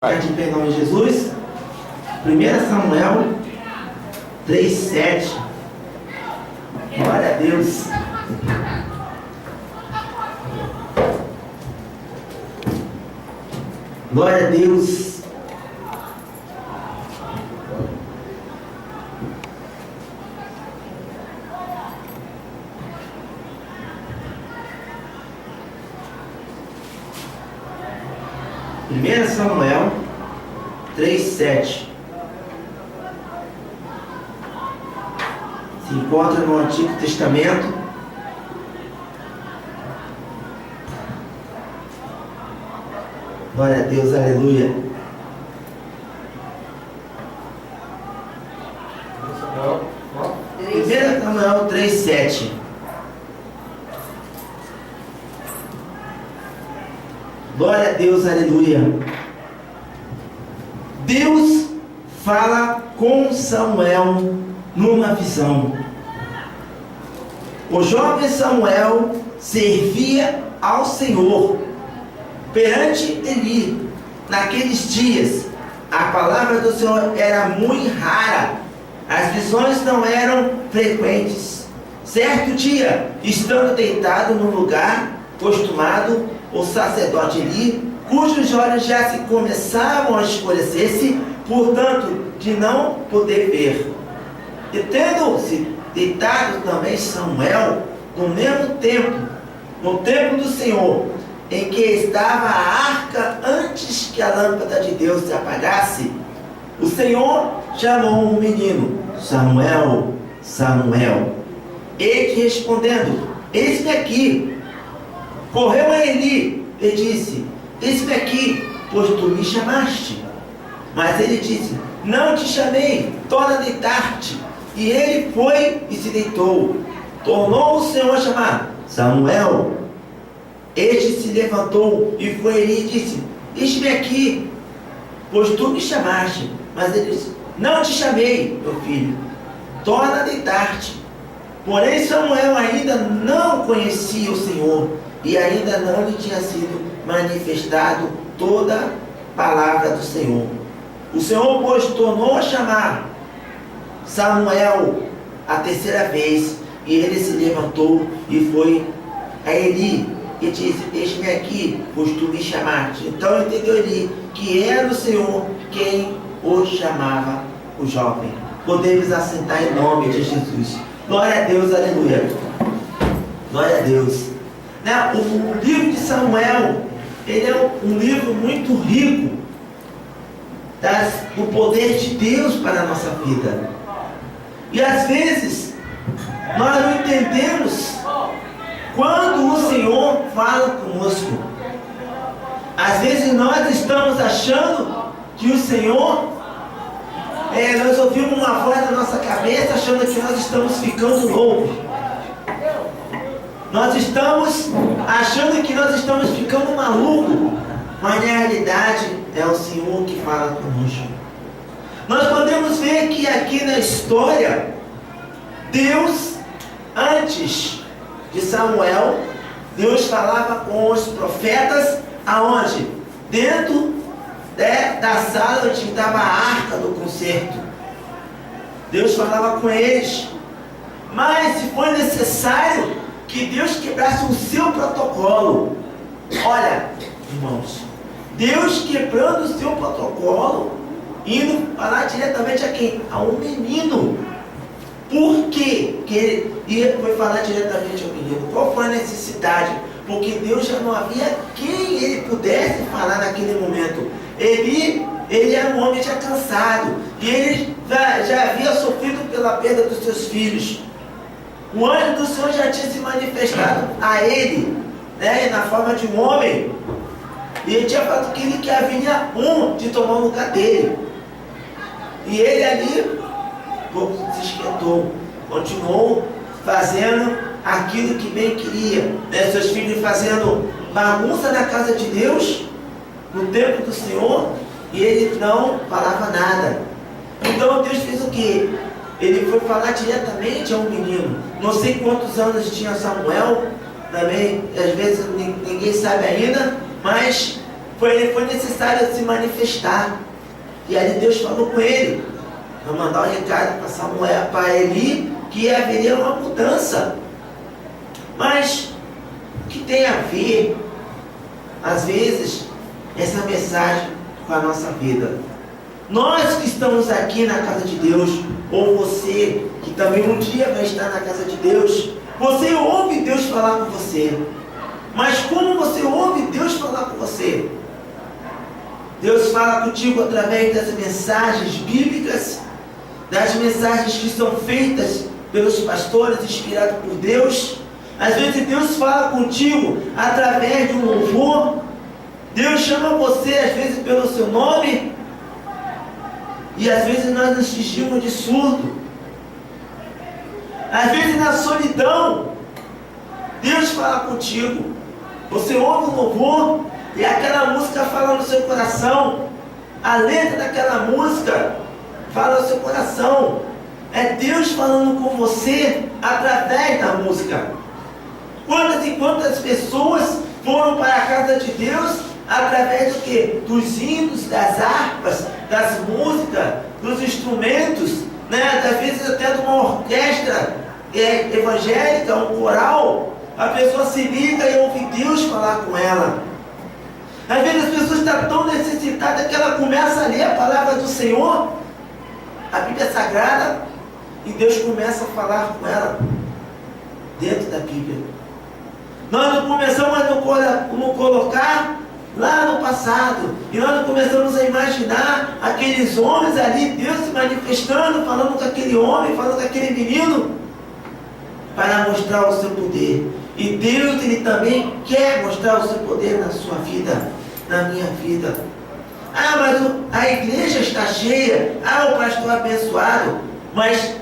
De pé em nome de Jesus. 1 Samuel 3:7. Glória a Deus. Glória a Deus. Samuel 3:7 se encontra no Antigo Testamento. Glória a Deus, aleluia. 1 Samuel 3:7. Glória a Deus, aleluia. Deus fala com Samuel numa visão. O jovem Samuel servia ao Senhor perante Eli. Naqueles dias, a palavra do Senhor era muito rara, as visões não eram frequentes. Certo dia, estando deitado no lugar costumado, o sacerdote Eli, cujos olhos já se começavam a escurecer-se, portanto, de não poder ver. E tendo-se deitado também Samuel, no mesmo tempo, no templo do Senhor, em que estava a arca antes que a lâmpada de Deus se apagasse, o Senhor chamou um menino: Samuel, Samuel. Ele respondendo: eis-me aqui. Correu a Eli e disse: eis-me aqui, pois tu me chamaste. Mas ele disse: não te chamei, torna a deitar-te. E ele foi e se deitou. Tornou o Senhor a chamar: Samuel. Este se levantou e foi Eli e disse: eis-me aqui, pois tu me chamaste. Mas ele disse: não te chamei, meu filho, torna a deitar-te. Porém Samuel ainda não conhecia o Senhor, e ainda não lhe tinha sido manifestado toda a palavra do Senhor. O Senhor, pois, tornou a chamar Samuel a terceira vez, e ele se levantou e foi a Eli e disse: eis-me aqui, pois tu me chamaste. Então entendeu Eli que era o Senhor quem o chamava, o jovem. Podemos assentar em nome de Jesus. Glória a Deus, aleluia. Glória a Deus. O livro de Samuel, ele é um livro muito rico do poder de Deus para a nossa vida. E às vezes nós não entendemos quando o Senhor fala conosco. Às vezes nós estamos achando que o Senhor, nós ouvimos uma voz na nossa cabeça achando que nós estamos ficando loucos. Nós estamos achando que nós estamos ficando malucos, mas na realidade é o Senhor que fala conosco. Nós podemos ver que aqui na história, Deus, antes de Samuel, Deus falava com os profetas, aonde? Dentro da sala onde estava a arca do concerto. Deus falava com eles, mas se foi necessário que Deus quebrasse o seu protocolo. Olha, irmãos, Deus quebrando o seu protocolo, indo falar diretamente a quem? A um menino. Por quê que ele foi falar diretamente ao menino? Qual foi a necessidade? Porque Deus já não havia quem ele pudesse falar naquele momento. Ele era um homem já cansado, e ele já havia sofrido pela perda dos seus filhos. O anjo do Senhor já tinha se manifestado a ele, na forma de um homem, e ele tinha falado que haveria um de tomar o lugar dele. E ele ali se esquentou, continuou fazendo aquilo que bem queria, seus filhos fazendo bagunça na casa de Deus, no templo do Senhor, e ele não falava nada. Então Deus fez o quê? Ele foi falar diretamente a um menino. Não sei quantos anos tinha Samuel, também às vezes ninguém sabe ainda, mas foi necessário se manifestar. E aí Deus falou com ele, vai mandar um recado para Samuel, para Eli, que haveria uma mudança. Mas o que tem a ver, às vezes, essa mensagem com a nossa vida? Nós que estamos aqui na casa de Deus, ou você que também um dia vai estar na casa de Deus, você ouve Deus falar com você. Mas como você ouve Deus falar com você? Deus fala contigo através das mensagens bíblicas, das mensagens que são feitas pelos pastores inspirados por Deus. Às vezes Deus fala contigo através de um louvor. Deus chama você às vezes pelo seu nome. E às vezes nós nos fingimos de surdo. Às vezes na solidão, Deus fala contigo. Você ouve um louvor e aquela música fala no seu coração. A letra daquela música fala no seu coração. É Deus falando com você através da música. Quantas e quantas pessoas foram para a casa de Deus através do quê? Dos hinos, das harpas, das músicas, dos instrumentos, né? Às vezes até de uma orquestra evangélica, um coral. A pessoa se liga e ouve Deus falar com ela. Às vezes as pessoas estão tão necessitadas que ela começa a ler a palavra do Senhor, a Bíblia Sagrada, e Deus começa a falar com ela dentro da Bíblia. Nós não começamos a nos colocar lá no passado, e nós não começamos a imaginar aqueles homens ali, Deus se manifestando, falando com aquele homem, falando com aquele menino, para mostrar o seu poder. E Deus, Ele também quer mostrar o seu poder na sua vida, na minha vida. Ah, mas a igreja está cheia. Ah, o pastor abençoado. Mas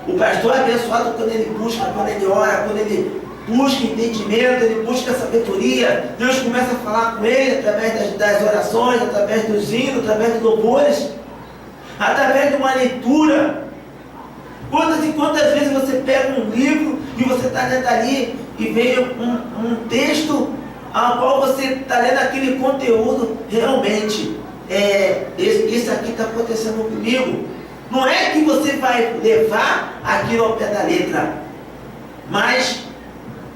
o pastor abençoado quando ele busca, quando ele ora, quando ele busca entendimento, ele busca sabedoria. Deus começa a falar com ele através das orações, através dos hinos, através dos louvores, através de uma leitura. Quantas e quantas vezes você pega um livro e você está lendo ali e vem um texto ao qual você está lendo aquele conteúdo, realmente, isso aqui está acontecendo comigo. Não é que você vai levar aquilo ao pé da letra, mas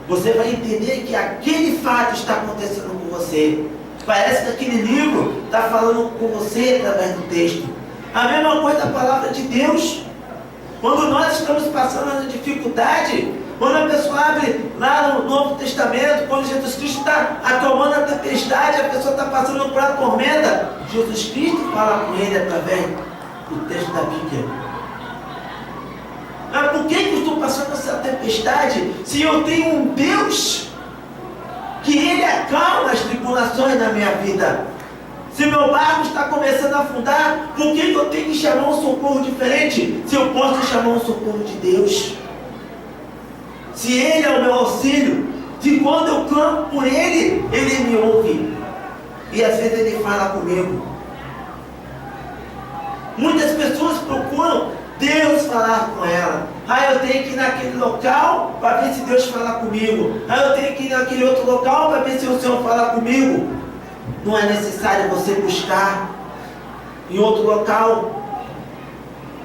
você vai entender que aquele fato está acontecendo com você. Parece que aquele livro está falando com você através do texto. A mesma coisa a palavra de Deus. Quando nós estamos passando uma dificuldade, quando a pessoa abre lá no Novo Testamento, quando Jesus Cristo está acalmando a tempestade, a pessoa está passando por uma tormenta, Jesus Cristo fala com ele através do texto da Bíblia. Mas por que eu estou passando essa tempestade se eu tenho um Deus que Ele acalma as tribulações da minha vida? Se meu barco está começando a afundar, por que eu tenho que chamar um socorro diferente se eu posso chamar um socorro de Deus? Se Ele é o meu auxílio, se quando eu clamo por Ele, Ele me ouve. E às vezes Ele fala comigo. Muitas pessoas procuram Deus falar com ela. Ah, eu tenho que ir naquele local para ver se Deus fala comigo. Ah, eu tenho que ir naquele outro local para ver se o Senhor fala comigo. Não é necessário você buscar em outro local.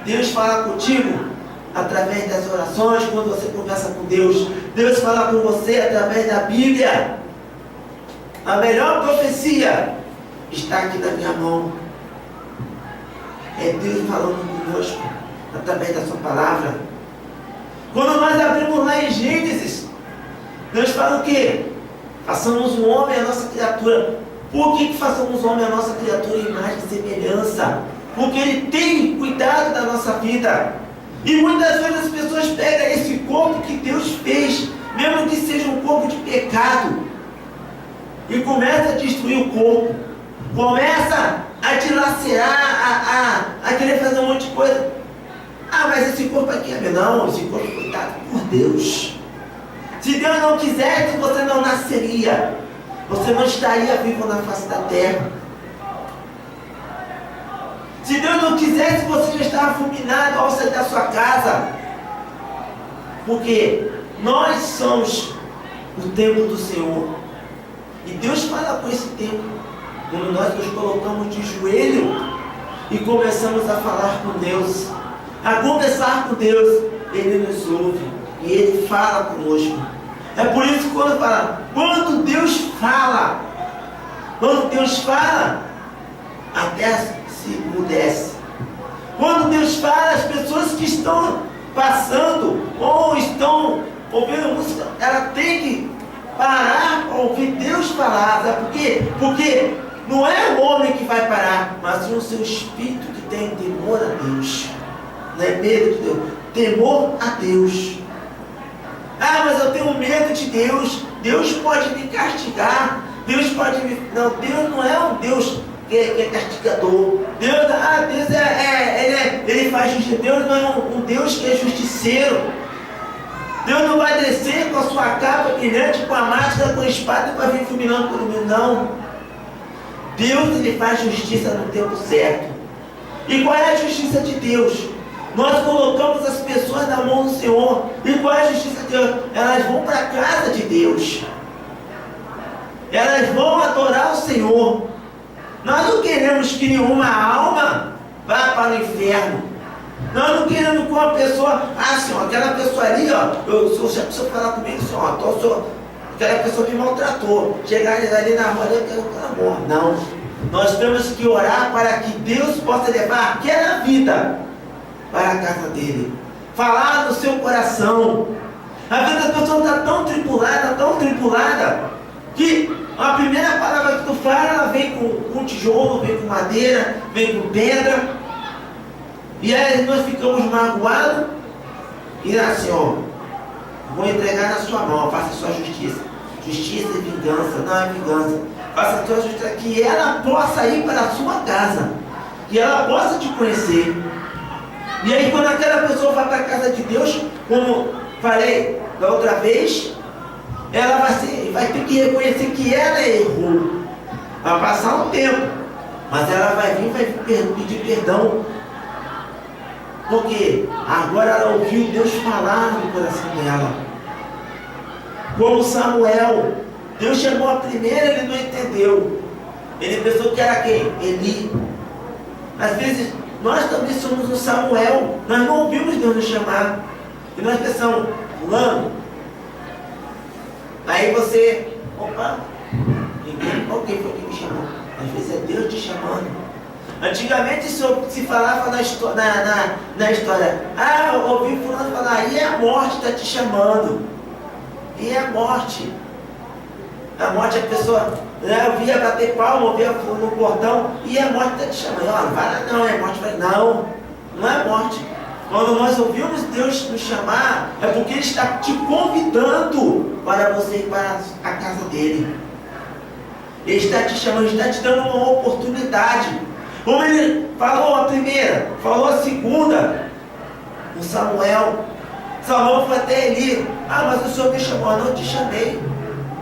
Deus fala contigo através das orações, quando você conversa com Deus. Deus fala com você através da Bíblia. A melhor profecia está aqui na minha mão. É Deus falando conosco através da sua palavra. Quando nós abrimos lá em Gênesis, Deus fala o quê? Façamos um homem a nossa criatura. Por que façamos homem a nossa criatura em imagem e semelhança? Porque Ele tem cuidado da nossa vida. E muitas vezes as pessoas pegam esse corpo que Deus fez, mesmo que seja um corpo de pecado, e começa a destruir o corpo, começa a dilacerar, a querer fazer um monte de coisa. Ah, mas esse corpo aqui é meu. Não, esse corpo foi dado por Deus. Se Deus não quisesse, você não nasceria. Você não estaria vivo na face da terra. Se Deus não quisesse, você já estava fulminado ao sair da sua casa. Porque nós somos o templo do Senhor. E Deus fala com esse templo. Quando nós nos colocamos de joelho e começamos a falar com Deus, a conversar com Deus, Ele nos ouve e Ele fala conosco. É por isso que quando Deus fala, a terra se emudece. Quando Deus fala, as pessoas que estão passando ou estão ouvindo música, ela tem que parar para ouvir Deus falar. Sabe por quê? Porque não é o homem que vai parar, mas sim o seu espírito que tem temor a Deus. Não é medo de Deus, temor a Deus. Ah, mas eu tenho medo de Deus. Deus pode me castigar. Deus pode me... Não, Deus não é um Deus que é castigador. Deus ele faz justiça. Deus não é um Deus que é justiceiro. Deus não vai descer com a sua capa brilhante, com a máscara, com a espada para vir fulminando todo mundo. Não. Deus, ele faz justiça no tempo certo. E qual é a justiça de Deus? Nós colocamos as pessoas na mão do Senhor. E qual é a justiça de Deus? Elas vão para a casa de Deus. Elas vão adorar o Senhor. Nós não queremos que nenhuma alma vá para o inferno. Nós não queremos que uma pessoa, Senhor, aquela pessoa ali, se a pessoa falar comigo, Senhor, aquela pessoa me maltratou. Chegar ali na rua, eu quero que ela morra. Não. Nós temos que orar para que Deus possa levar aquela vida para a casa dele. Falar no seu coração. A vida da pessoa está tão tribulada, que a primeira palavra que tu fala, ela vem com tijolo, vem com madeira, vem com pedra. E aí nós ficamos magoados. E assim, vou entregar na sua mão, faça a sua justiça. Justiça e vingança, não é vingança. Faça a sua justiça, que ela possa ir para a sua casa, que ela possa te conhecer. E aí quando aquela pessoa vai para a casa de Deus, como falei da outra vez, ela vai ter que reconhecer que ela errou. Vai passar um tempo, mas ela vai pedir perdão. Porque agora ela ouviu Deus falar no coração dela. Como Samuel, Deus chamou a primeira, ele não entendeu. Ele pensou que era quem? Eli. Às vezes nós também somos o Samuel. Nós não ouvimos Deus nos chamar. E nós pensamos, fulano. Aí você, quem foi que me chamou? Às vezes é Deus te chamando. Antigamente se falava na história, eu ouvi fulano falar, e a morte está te chamando. E a morte? A morte, a pessoa, eu via bater palma, eu via no portão, e a morte está te chamando. Não vai lá não, a morte vai, não é a morte. Quando nós ouvimos Deus nos chamar, é porque Ele está te convidando para você ir para a casa dele. Ele está te chamando, Ele está te dando uma oportunidade. Como Ele falou a primeira, falou a segunda, o Samuel foi até Eli. Mas o Senhor me chamou. Não te chamei.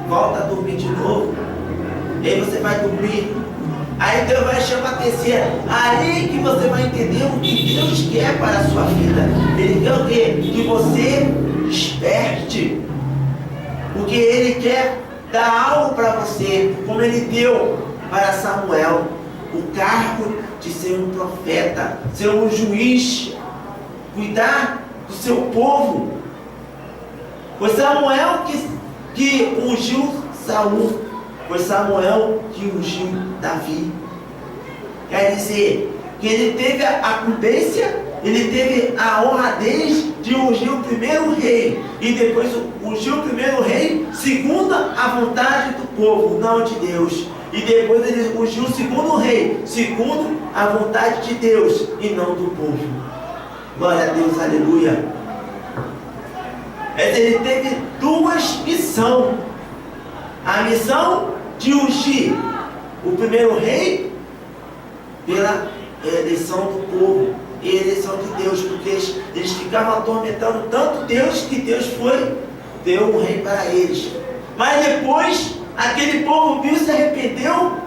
Volta a dormir de novo. E aí você vai dormir. Aí Deus vai chamar a terceira. Aí que você vai entender o que Deus quer para a sua vida. Ele quer o quê? Que você desperte. Porque Ele quer dar algo para você, como Ele deu para Samuel. O cargo de ser um profeta, ser um juiz, cuidar do seu povo. Foi Samuel que ungiu Saul. Foi Samuel que ungiu Davi. Quer dizer, que ele teve a prudência, ele teve a honradez de ungir o primeiro rei. E depois ungiu o primeiro rei segundo a vontade do povo, não de Deus. E depois ele ungiu o segundo rei, segundo a vontade de Deus e não do povo. Glória a Deus, aleluia. Ele teve duas missões. A missão de ungir o primeiro rei pela eleição do povo e a eleição de Deus, porque eles ficavam atormentando tanto Deus que Deus deu um rei para eles. Mas depois aquele povo viu, se arrependeu,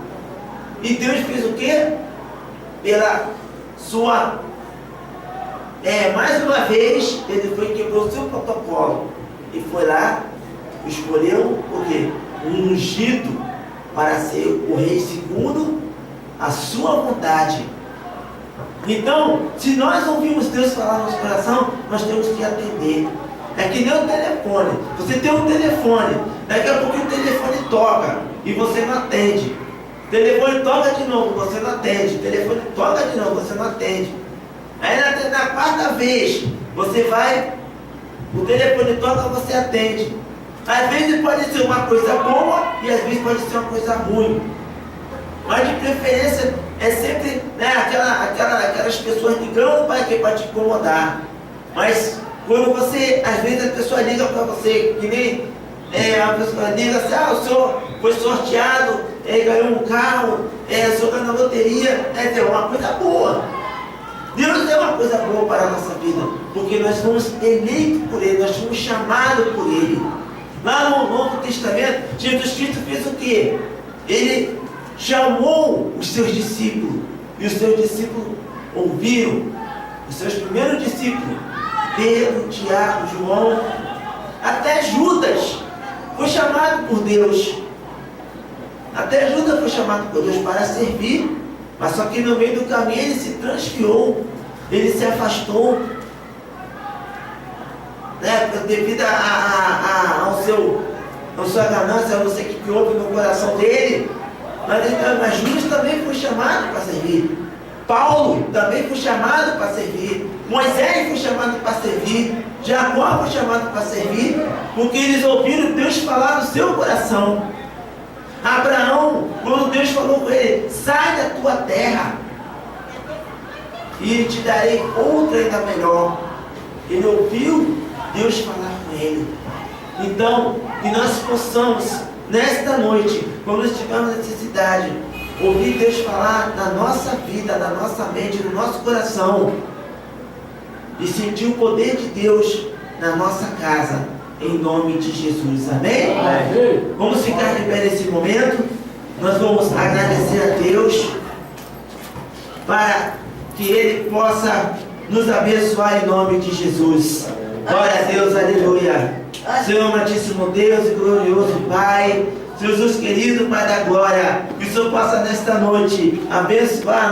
e Deus fez o quê? Pela sua... mais uma vez, ele quebrou o seu protocolo. E foi lá, escolheu o quê? Um ungido, para ser o rei segundo a sua vontade. Então, se nós ouvimos Deus falar no nosso coração, nós temos que atender. É que nem o telefone. Você tem um telefone, daqui a pouco o telefone toca e você não atende. O telefone toca de novo, você não atende. O telefone toca de novo, você não atende. Aí na quarta vez, você vai, o telefone toca, você atende. Às vezes pode ser uma coisa boa e às vezes pode ser uma coisa ruim. Mas de preferência é sempre, né, aquelas pessoas ligando para te incomodar. Mas quando você, às vezes a pessoa liga para você, que nem a pessoa liga assim, o senhor foi sorteado, ganhou um carro, o senhor ganhou na loteria, é uma coisa boa. Deus é uma coisa boa para a nossa vida, porque nós fomos eleitos por Ele, nós fomos chamados por Ele. Lá no Novo Testamento, Jesus Cristo fez o quê? Ele chamou os seus discípulos, e os seus discípulos ouviram. Os seus primeiros discípulos, Pedro, Tiago, João, até Judas foi chamado por Deus. Até Judas foi chamado por Deus para servir, mas só que no meio do caminho ele se transfiou, ele se afastou, né, devido à sua ganância, a não sei o que houve no coração dele. Mas Judas também foi chamado para servir. Paulo também foi chamado para servir. Moisés foi chamado para servir. Jacó foi chamado para servir, porque eles ouviram Deus falar no seu coração. Abraão, quando Deus falou com ele, sai da tua terra e te darei outra ainda melhor. Ele ouviu Deus falar com ele. Então, que nós possamos, nesta noite, quando estivermos necessidade, ouvir Deus falar na nossa vida, na nossa mente, no nosso coração, e sentir o poder de Deus na nossa casa, em nome de Jesus. Amém? Amém. Vamos ficar de pé nesse momento. Nós vamos agradecer a Deus para que Ele possa nos abençoar em nome de Jesus. Glória a Deus, aleluia. Senhor amantíssimo Deus e glorioso Pai, Jesus querido Pai da glória, que o Senhor possa nesta noite abençoar